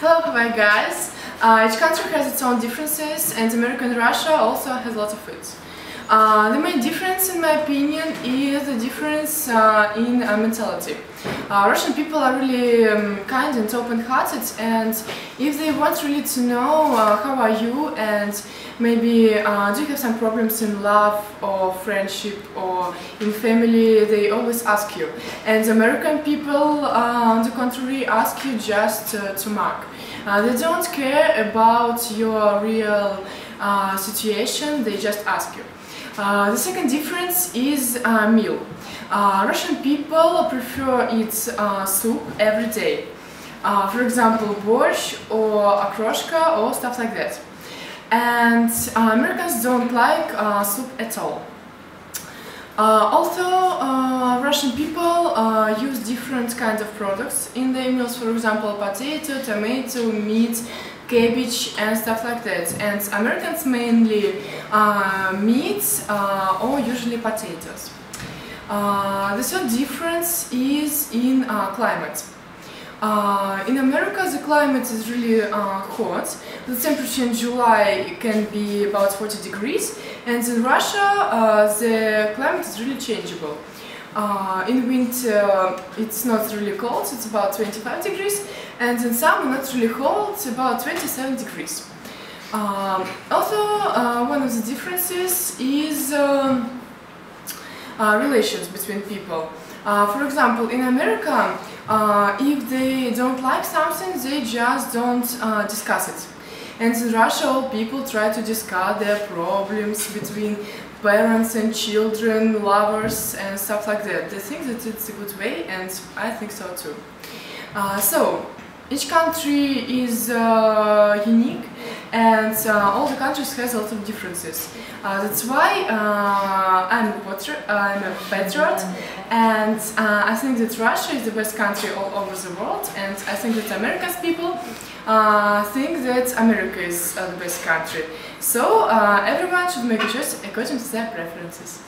Hello, hi guys. Each country has its own differences, and America and Russia also has lots of it. The main difference, in my opinion, is the difference in mentality. Russian people are really kind and open-hearted, and if they want really to know how are you and maybe do you have some problems in love or friendship or in family, they always ask you. And American people, on the contrary, ask you just to mark. They don't care about your real situation, they just ask you. The second difference is meal. Russian people prefer eat soup every day. For example, borscht or okroshka or stuff like that. And Americans don't like soup at all. Although Russian people use different kinds of products in their meals, for example, potato, tomato, meat, cabbage and stuff like that. And Americans mainly meat or usually potatoes. The third difference is in climate. In America the climate is really hot. The temperature in July can be about 40 degrees, and in Russia the climate is really changeable. In winter it's not really cold, it's about 25 degrees, and in summer not really cold, it's about 27 degrees. Also, one of the differences is relations between people. For example, in America, if they don't like something, they just don't discuss it. And in Russia, all people try to discuss their problems between parents and children, lovers and stuff like that. They think that it's a good way, and I think so too. So, each country is unique, and all the countries has a lot of differences. That's why I'm a patriot, and I think that Russia is the best country all over the world, and I think that America's people think that America is the best country. So everyone should make a choice according to their preferences.